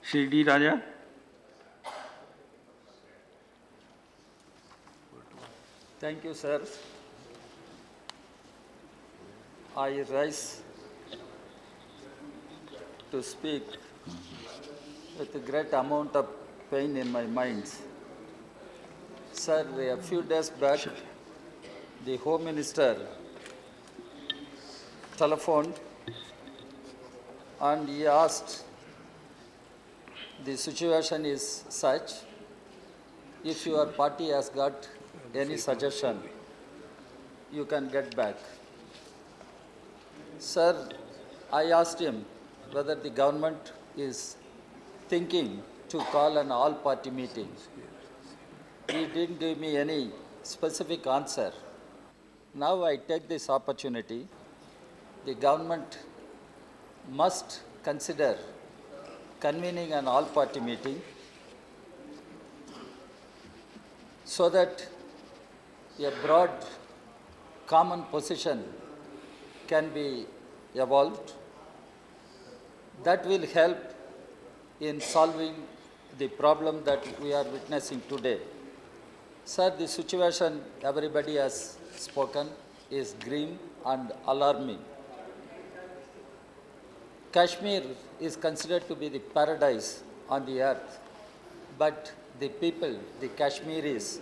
Shri D. Raja. Thank you, sir. I rise to speak with a great amount of pain in my mind. Sir, a few days back, the Home Minister telephoned and he asked, the situation is such, if your party has got any suggestion, you can get back. Sir, I asked him whether the government is thinking to call an all-party meeting. He didn't give me any specific answer. Now I take this opportunity. The government must consider convening an all-party meeting so that a broad common position can be evolved that will help in solving the problem that we are witnessing today. Sir, the situation everybody has spoken is grim and alarming. Kashmir is considered to be the paradise on the earth, but the people, the Kashmiris,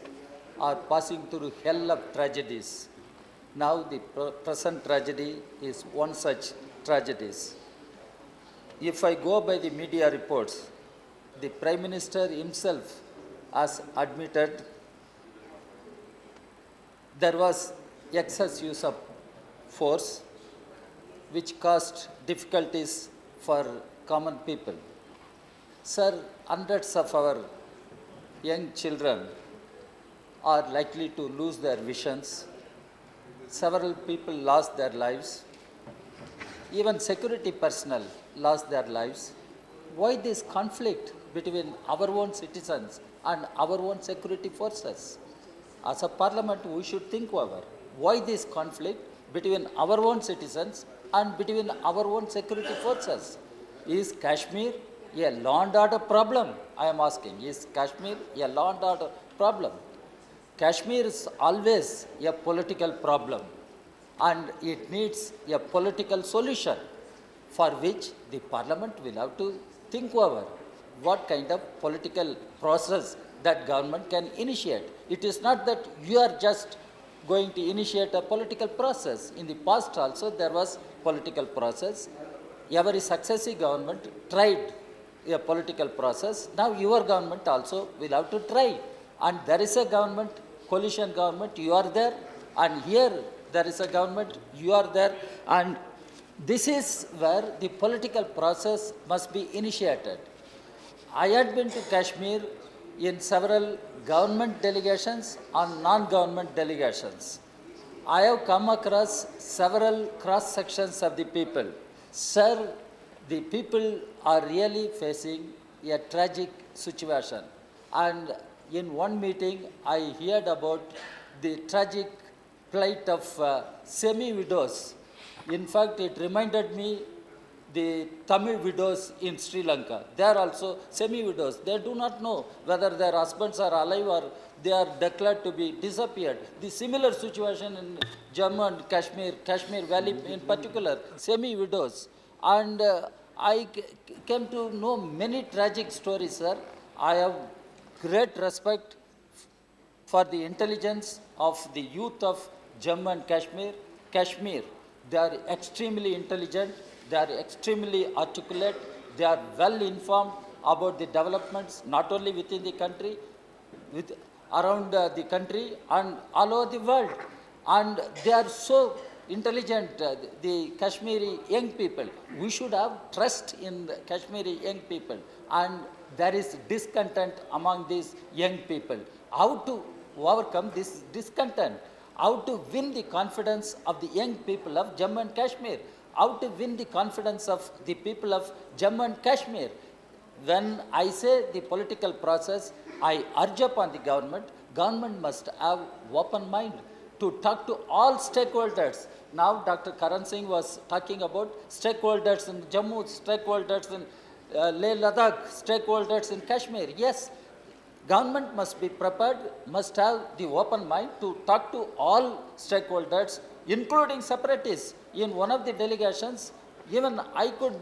are passing through hell of tragedies. Now the present tragedy is one such tragedies. If I go by the media reports, the Prime Minister himself has admitted there was excess use of force which caused difficulties for common people. Sir, hundreds of our young children are likely to lose their visions. Several people lost their lives. Even security personnel lost their lives. Why this conflict between our own citizens and our own security forces? As a parliament, we should think over why this conflict between our own citizens and between our own security forces. Is Kashmir a law and order problem? I am asking, is Kashmir a law and order problem? Kashmir is always a political problem and it needs a political solution for which the parliament will have to think over what kind of political process that government can initiate. It is not that you are just going to initiate a political process. In the past also there was political process. Every successive government tried a political process. Now your government also will have to try. And there is a government, coalition government, you are there. And here there is a government, you are there. And this is where the political process must be initiated. I had been to Kashmir in several government delegations and non-government delegations. I have come across several cross-sections of the people. Sir, the people are really facing a tragic situation. And in one meeting, I heard about the tragic plight of semi-widows. In fact, it reminded me the Tamil widows in Sri Lanka. They are also semi-widows. They do not know whether their husbands are alive or they are declared to be disappeared. The similar situation in Jammu and Kashmir Valley in particular, semi-widows. And I came to know many tragic stories, sir. I have great respect for the intelligence of the youth of Jammu and Kashmir. They are extremely intelligent. They are extremely articulate. They are well informed about the developments, not only within the country, around the country and all over the world. And they are so intelligent, the Kashmiri young people. We should have trust in the Kashmiri young people. And there is discontent among these young people. How to overcome this discontent? How to win the confidence of the young people of Jammu and Kashmir? How to win the confidence of the people of Jammu and Kashmir? When I say the political process, I urge upon the government must have open mind to talk to all stakeholders. Now Dr. Karan Singh was talking about stakeholders in Jammu, stakeholders in Leh Ladakh stakeholders in Kashmir. Yes, government must be prepared, must have the open mind to talk to all stakeholders, including separatists. In one of the delegations, even I could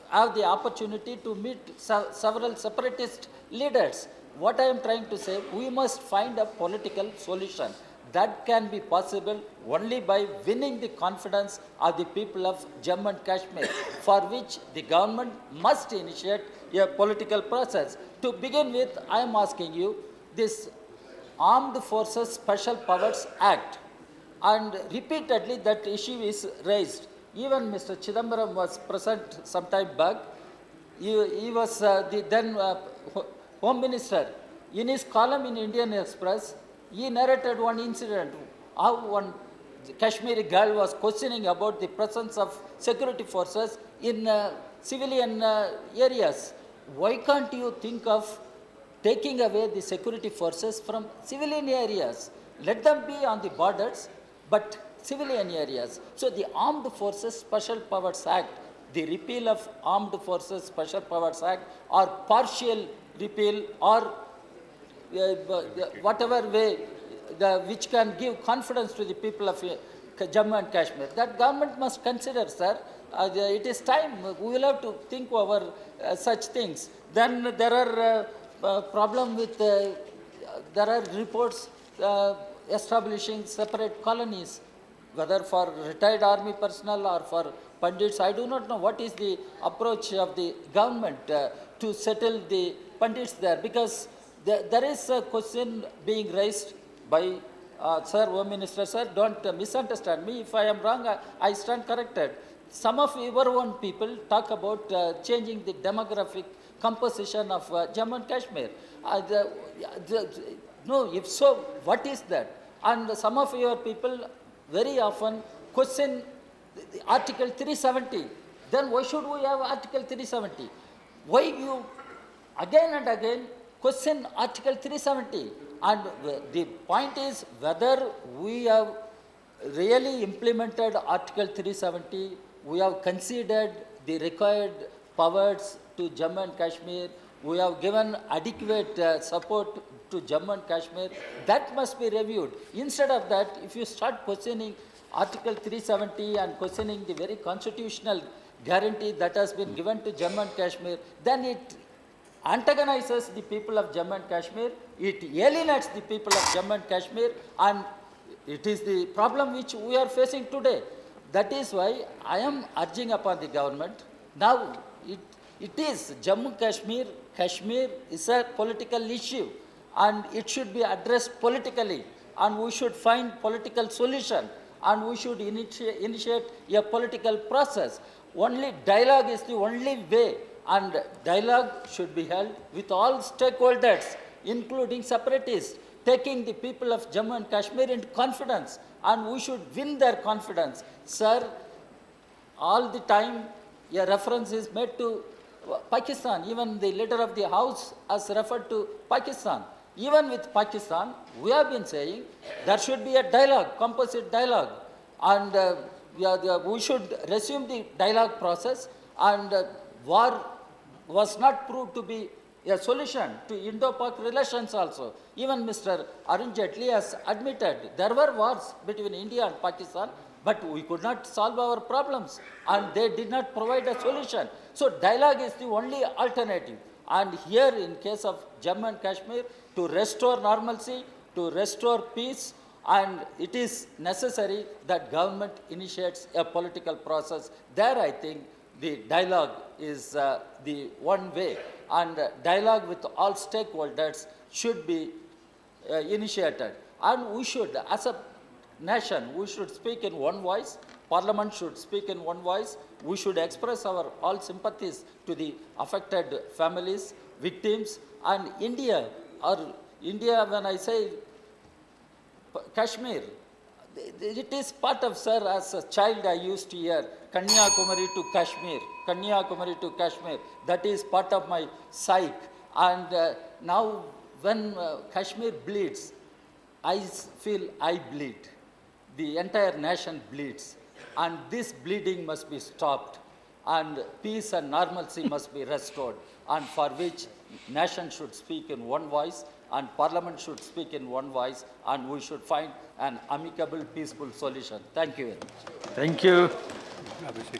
have the opportunity to meet several separatist leaders. What I am trying to say, we must find a political solution. That can be possible only by winning the confidence of the people of Jammu and Kashmir, for which the government must initiate a political process. To begin with, I am asking you, this Armed Forces Special Powers Act, and repeatedly that issue is raised. Even Mr. Chidambaram was present some time back. He was the then Home Minister. In his column in Indian Express, he narrated one incident, how one Kashmiri girl was questioning about the presence of security forces in civilian areas. Why can't you think of taking away the security forces from civilian areas? Let them be on the borders, but civilian areas. So the Armed Forces Special Powers Act, the repeal of Armed Forces Special Powers Act, or partial repeal, or whatever way which can give confidence to the people of Jammu and Kashmir, that government must consider, sir. It is time. We will have to think over such things. Then there are problem with, there are reports establishing separate colonies, whether for retired army personnel or for Pandits. I do not know what is the approach of the government to settle the Pandits there, because there is a question being raised by Sir, Home Minister, sir, don't misunderstand me. If I am wrong, I stand corrected. Some of your own people talk about changing the demographic composition of Jammu and Kashmir. No, if so, what is that? And some of your people very often question the Article 370. Then why should we have Article 370? Why you again and again question Article 370? And the point is whether we have really implemented Article 370, we have considered the required powers to Jammu and Kashmir, we have given adequate support to Jammu and Kashmir. That must be reviewed. Instead of that, if you start questioning Article 370 and questioning the very constitutional guarantee that has been given to Jammu and Kashmir, then it antagonizes the people of Jammu and Kashmir, it alienates the people of Jammu and Kashmir, and it is the problem which we are facing today. That is why I am urging upon the government. Now, it is Jammu Kashmir. Kashmir is a political issue, and it should be addressed politically, and we should find political solution, and we should initiate a political process. Only dialogue is the only way, and dialogue should be held with all stakeholders, including separatists, taking the people of Jammu and Kashmir into confidence, and we should win their confidence. Sir, all the time a reference is made to Pakistan. Even the leader of the House has referred to Pakistan. Even with Pakistan, we have been saying there should be a dialogue, composite dialogue, and we should resume the dialogue process, and war was not proved to be a solution to Indo-Pak relations also. Even Mr. Arun Jaitley has admitted there were wars between India and Pakistan, but we could not solve our problems, and they did not provide a solution. So dialogue is the only alternative. And here, in case of Jammu and Kashmir, to restore normalcy, to restore peace, and it is necessary that government initiates a political process. There, I think, the dialogue is the one way, and dialogue with all stakeholders should be initiated. And we should, as a nation, we should speak in one voice. Parliament should speak in one voice. We should express our all sympathies to the affected families, victims, and India, when I say Kashmir, it is part of, sir, as a child I used to hear, Kanyakumari to Kashmir, Kanyakumari to Kashmir. That is part of my psyche. And now when Kashmir bleeds, I feel I bleed. The entire nation bleeds. And this bleeding must be stopped. and peace and normalcy must be restored, and for which nation should speak in one voice and parliament should speak in one voice, and we should find an amicable, peaceful solution. Thank you very much. Thank you.